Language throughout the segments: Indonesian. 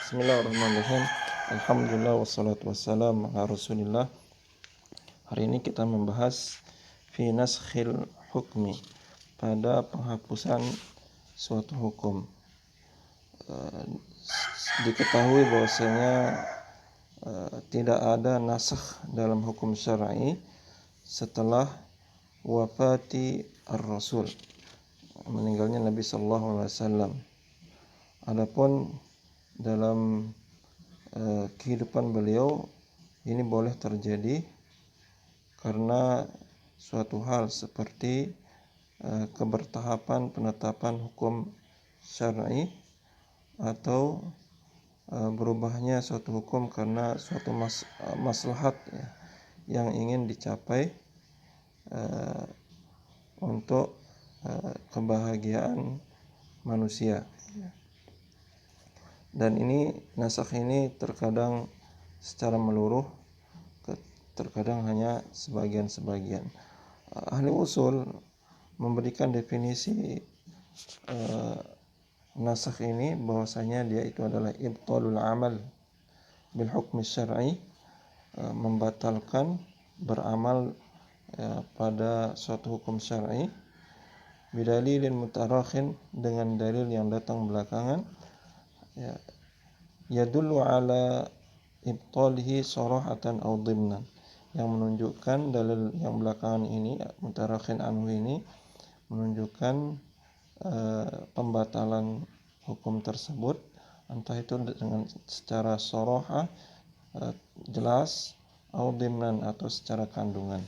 Bismillahirrahmanirrahim. Alhamdulillah wassalatu wassalam ala Rasulillah. Hari ini kita membahas fi naskhil hukmi, pada penghapusan suatu hukum. Diketahui bahwasanya tidak ada nasakh dalam hukum syar'i setelah wafati ar-Rasul, meninggalnya Nabi sallallahu alaihi wasallam. Adapun dalam kehidupan beliau ini boleh terjadi karena suatu hal seperti kebertahapan penetapan hukum syar'i atau berubahnya suatu hukum karena suatu maslahat yang ingin dicapai untuk kebahagiaan manusia. Dan ini nasakh ini terkadang secara menyeluruh, terkadang hanya sebagian-sebagian. Ahli usul memberikan definisi nasakh ini bahwasanya dia itu adalah ibtalul amal bil hukmi syar'i, membatalkan beramal pada suatu hukum syar'i bidalilin mutarakhin, dengan dalil yang datang belakangan, yadullu ala ibtalihi sarahatan aw dhimnan, yang menunjukkan dalil yang belakangan ini, mutarakhin anhu ini, menunjukkan pembatalan hukum tersebut, entah itu dengan secara saraha, jelas, aw dhimnan, atau secara kandungan.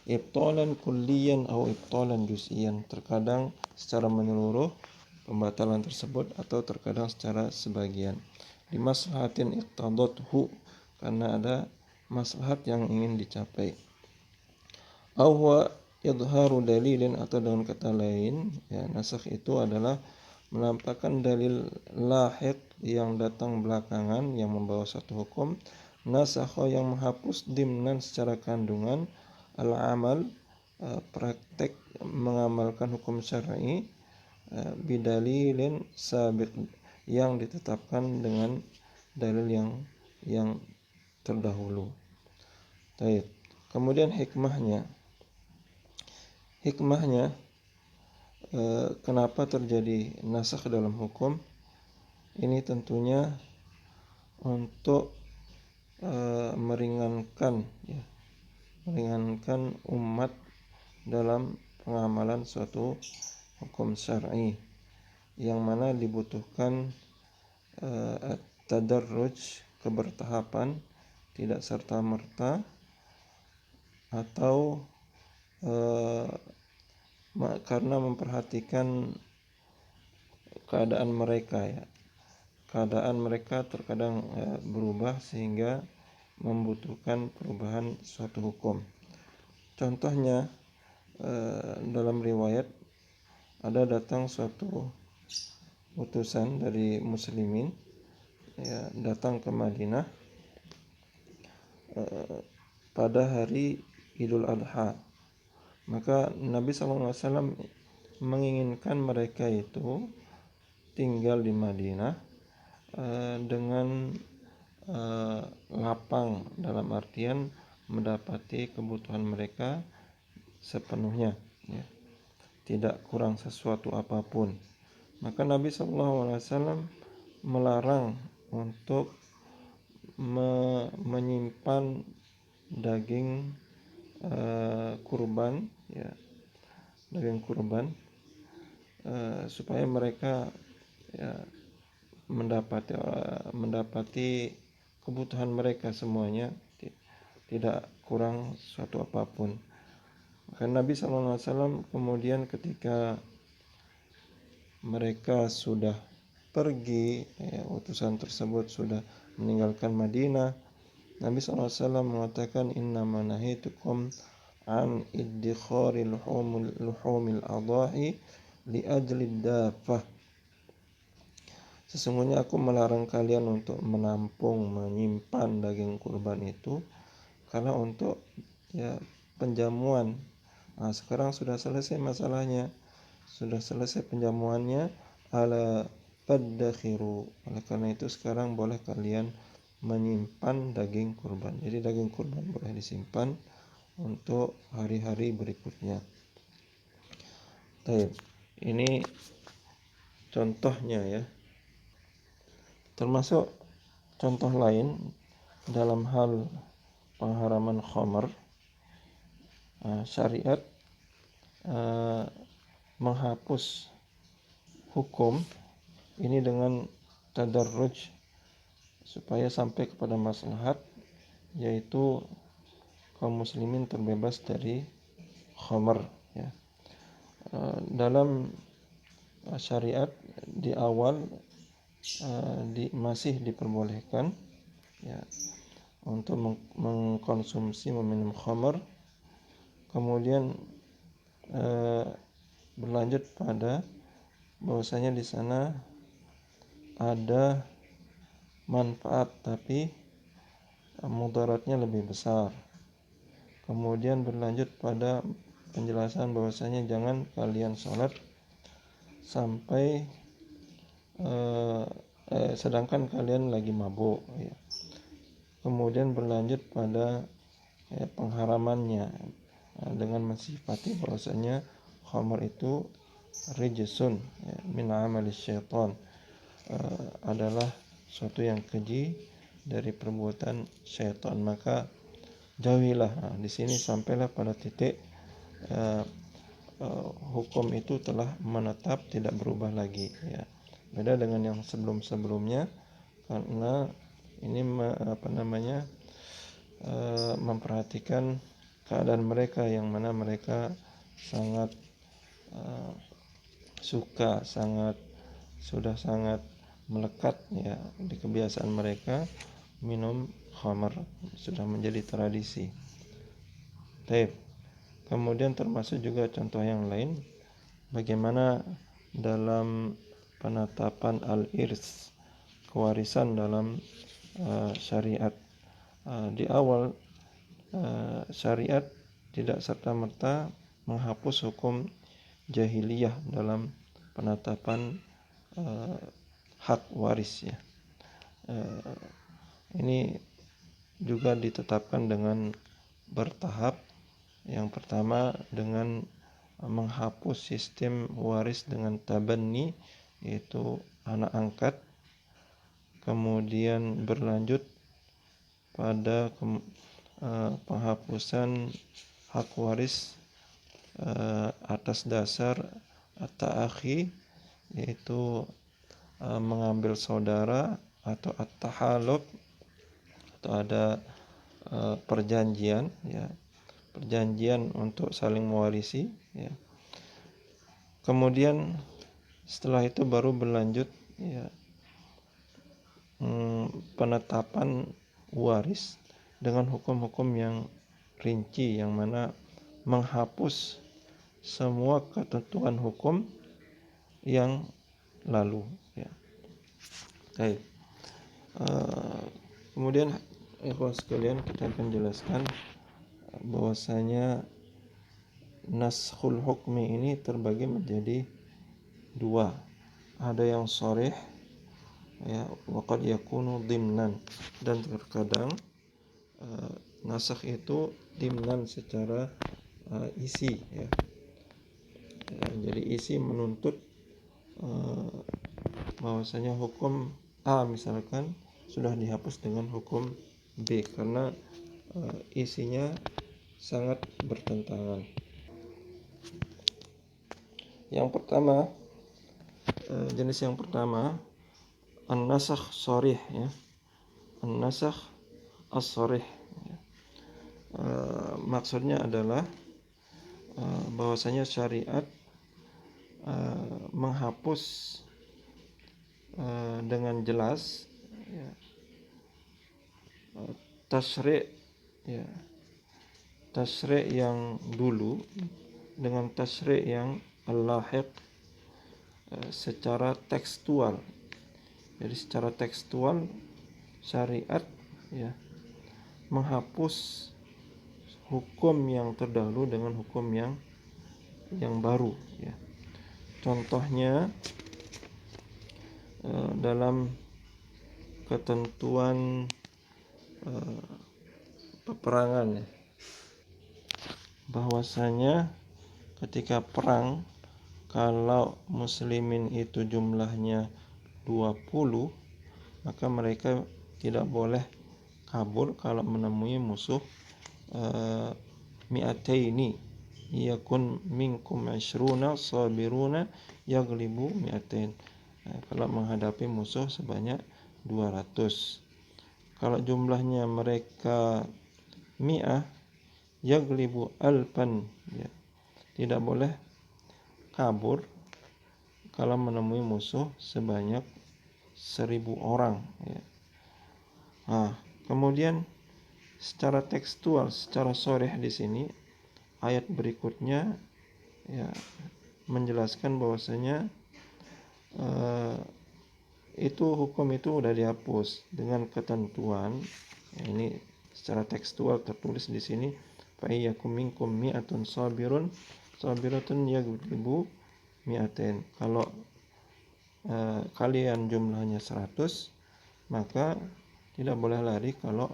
Ibtalan kulliyan atau ibtalan juz'iyan, terkadang secara menyeluruh pembatalan tersebut, atau terkadang secara sebagian. Limaslahatin iqtadathu, karena ada maslahat yang ingin dicapai. Aw huwa idharu dalilin, atau dengan kata lain, nasakh itu adalah menampakkan dalil lahiq yang datang belakangan yang membawa satu hukum, nasakha yang menghapus dimnan secara kandungan, al-amal praktek mengamalkan hukum syar'i, bidalilin sabiq, yang ditetapkan dengan dalil yang terdahulu. Baik. Kemudian hikmahnya kenapa terjadi nasakh dalam hukum ini, tentunya untuk meringankan umat dalam pengamalan suatu hukum syar'i, yang mana dibutuhkan tadarruj, kebertahapan, tidak serta-merta, atau karena memperhatikan keadaan mereka terkadang berubah, sehingga membutuhkan perubahan suatu hukum. Contohnya, dalam riwayat ada datang suatu utusan dari muslimin, datang ke Madinah pada hari Idul Adha. Maka Nabi SAW menginginkan mereka itu tinggal di Madinah dengan lapang, dalam artian mendapati kebutuhan mereka sepenuhnya, tidak kurang sesuatu apapun. Maka Nabi SAW melarang untuk menyimpan daging kurban, supaya mereka mendapati kebutuhan mereka semuanya, tidak kurang suatu apapun. Maka Nabi SAW kemudian ketika mereka sudah pergi, utusan tersebut sudah meninggalkan Madinah, Nabi SAW mengatakan, innama nahitukum an iddikhari luhumil adahi li ajli daffah. Sesungguhnya aku melarang kalian untuk menyimpan daging kurban itu karena untuk penjamuan. Sekarang sudah selesai masalahnya, sudah selesai penjamuannya, ala Faddakhiru. Oleh karena itu sekarang boleh kalian menyimpan daging kurban. Jadi daging kurban boleh disimpan untuk hari-hari berikutnya. Baik, ini contohnya ya. Termasuk contoh lain dalam hal pengharaman khamar, syariat menghapus hukum ini dengan tadarruj supaya sampai kepada maslahat, yaitu kaum muslimin terbebas dari khamar ya. Dalam syariat di awal masih diperbolehkan ya untuk mengkonsumsi meminum khamar, kemudian berlanjut pada bahwasanya di sana ada manfaat tapi mudaratnya lebih besar. Kemudian berlanjut pada penjelasan bahwasanya jangan kalian sholat sampai sedangkan kalian lagi mabuk ya. Kemudian berlanjut pada pengharamannya dengan mensifati bahwasanya khamar itu rijsun ya, min amali syaitan, adalah suatu yang keji dari perbuatan syaitan, maka jauhilah. Di sini sampailah pada titik hukum itu telah menetap, tidak berubah lagi ya. Beda dengan yang sebelum-sebelumnya, karena ini memperhatikan keadaan mereka yang mana mereka sangat suka, sudah sangat melekat ya di kebiasaan mereka minum khamar, sudah menjadi tradisi. Baik. Kemudian termasuk juga contoh yang lain, bagaimana dalam penetapan al-irs, kewarisan dalam syariat. Di awal syariat tidak serta-merta menghapus hukum jahiliyah dalam penetapan hak waris ya. Ini juga ditetapkan dengan bertahap. Yang pertama dengan menghapus sistem waris dengan tabanni, yaitu anak angkat. Kemudian berlanjut pada penghapusan hak waris atas dasar at-ta'akhi, yaitu mengambil saudara, atau at-tahalub, atau ada perjanjian ya, perjanjian untuk saling mewarisi ya. Kemudian setelah itu baru berlanjut ya penetapan waris dengan hukum-hukum yang rinci, yang mana menghapus semua ketentuan hukum yang lalu ya. Baik. Kemudian ikhwan sekalian, kita akan jelaskan bahwasanya naskhul hukmi ini terbagi menjadi dua. Ada yang sharih ya, wa qad yakunu dimnan, dan terkadang nasakh itu dimnan secara isi ya. Jadi isi menuntut bahwasanya hukum A misalkan sudah dihapus dengan hukum B karena isinya sangat bertentangan. Yang pertama, jenis yang pertama an-nasakh sharih ya. An-nasakh as-sharih ya. Maksudnya adalah bahwasanya syariat menghapus dengan jelas ya, tasyri' ya, tasyri' yang dulu dengan tasyri' yang al-lahiq secara tekstual. Jadi secara tekstual syariat ya menghapus hukum yang terdahulu dengan hukum yang baru ya. Contohnya dalam ketentuan peperangan ya, bahwasanya ketika perang kalau muslimin itu jumlahnya 20, maka mereka tidak boleh kabur kalau menemui musuh mi'ataini yakun minkum 20 sabiruna yaglibu mi'atain. Kalau menghadapi musuh sebanyak 200. Kalau jumlahnya mereka mi'ah yaglibu alfan ya. Tidak boleh kabur kalau menemui musuh sebanyak 1000 orang ya. Nah, kemudian secara tekstual, secara sharih di sini ayat berikutnya ya menjelaskan bahwasanya itu hukum itu udah dihapus dengan ketentuan ya, ini secara tekstual tertulis di sini fa iyyakum minkum mi'atun sabiratun yaglibu mi'atain. Kalau kalian jumlahnya 100, maka tidak boleh lari kalau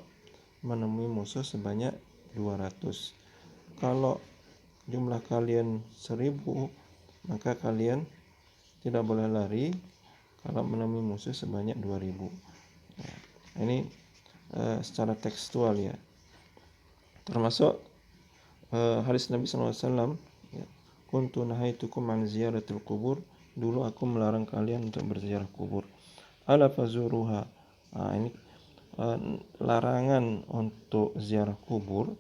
menemui musuh sebanyak 200. Kalau jumlah kalian 1000, maka kalian tidak boleh lari kalau menemui musuh sebanyak 2000. Nah, ini secara tekstual ya. Termasuk hadis Nabi SAW ya, kuntu nahaitukum an ziyaratil kubur, dulu aku melarang kalian untuk berziarah kubur. Ala fazuruha. Nah, ini larangan untuk ziarah kubur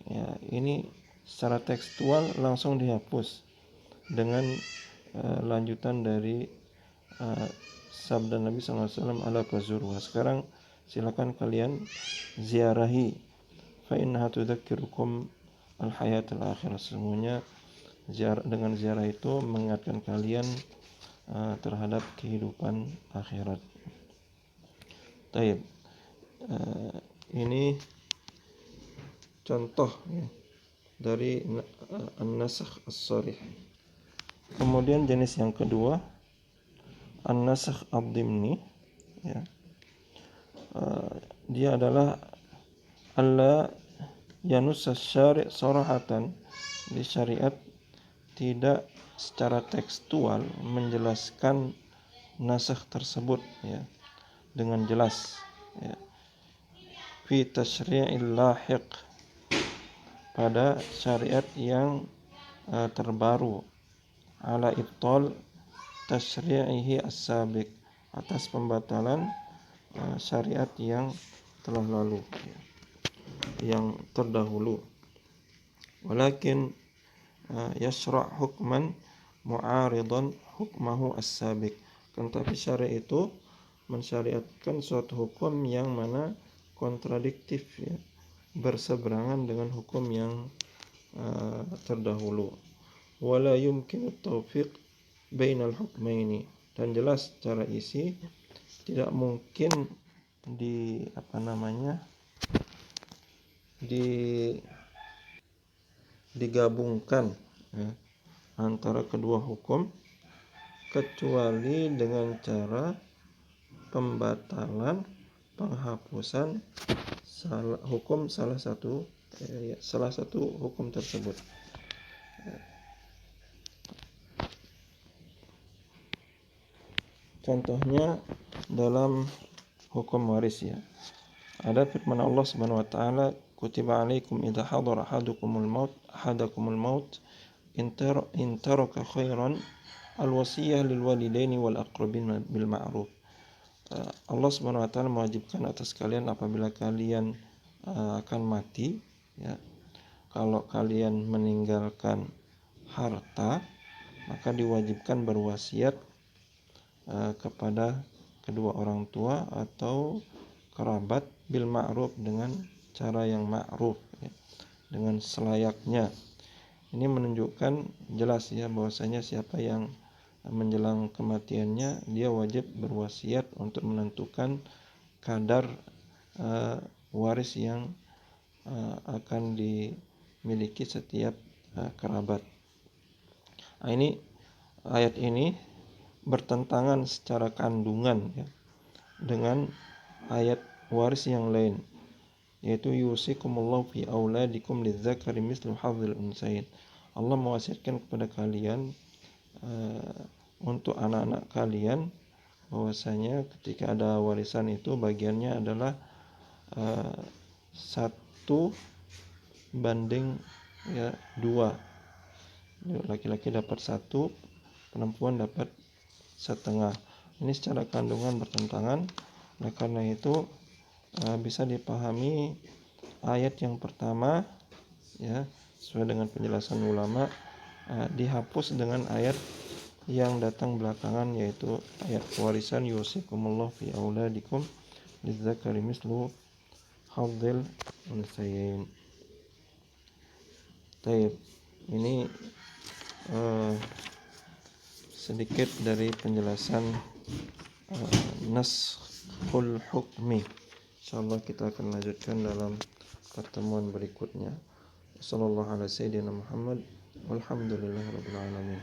ya, ini secara tekstual langsung dihapus dengan lanjutan dari sabda Nabi SAW ala fazuruha. Sekarang silakan kalian ziarahi fa innaha tudzakirukum al-hayatul akhirah. Sesungguhnya dengan ziarah itu mengingatkan kalian terhadap kehidupan akhirat. Taib. Ini contoh ya, dari an-nasakh as-sharih. Kemudian jenis yang kedua an-nasakh ad-dimni ya. Dia adalah alla yanuss asy-syari' sarahatan, di syariat tidak secara tekstual menjelaskan nasakh tersebut ya dengan jelas ya. Fi tasyri'il lahiq, pada syariat yang terbaru, ala ibtal tasyri'ihi as-sabiq, atas pembatalan syariat yang telah lalu ya, yang terdahulu. Walakin yashra' hukman mu'aridan hukmahu as-sabiq. Tetapi syariat itu mensyariatkan suatu hukum yang mana kontradiktif ya, berseberangan dengan hukum yang terdahulu. Wala yumkinu taufiq bainal hukmaini, dan jelas secara isi tidak mungkin digabungkan ya, antara kedua hukum kecuali dengan cara pembatalan, penghapusan salah satu hukum tersebut. Contohnya dalam hukum waris ya. Ada firman Allah Subhanahu wa taala, kutiba alaikum idza hadara ahadakumul maut in taraka khairan al-wasiyah lil walidaini wal aqrabin bil ma'ruf. Allah Subhanahu wa taala mewajibkan atas kalian apabila kalian akan mati ya, kalau kalian meninggalkan harta, maka diwajibkan berwasiat kepada kedua orang tua atau kerabat bil ma'ruf, dengan cara yang ma'ruf ya, dengan selayaknya. Ini menunjukkan jelas ya bahwasanya siapa yang menjelang kematiannya dia wajib berwasiat untuk menentukan kadar waris yang akan dimiliki setiap kerabat. Nah, ini ayat ini bertentangan secara kandungan ya, dengan ayat waris yang lain, yaitu yusikumullahu fi auladikum lidzakari mislu hadzil unsayain. Allah mewasiatkan kepada kalian untuk anak-anak kalian bahwasanya ketika ada warisan itu bagiannya adalah 1:2. Laki-laki dapat 1, perempuan dapat 1/2. Ini secara kandungan bertentangan. Oleh karena itu bisa dipahami ayat yang pertama ya, sesuai dengan penjelasan ulama, dihapus dengan ayat yang datang belakangan, yaitu ayat warisan yusikumullahu fi auladikum lidzakari mislu hadzil unsayain. Baik, ini sedikit dari penjelasan naskhul hukmi. Insyaallah kita akan lanjutkan dalam pertemuan berikutnya. Sallallahu alaihi wasallam Muhammad walhamdulillahirabbil alamin.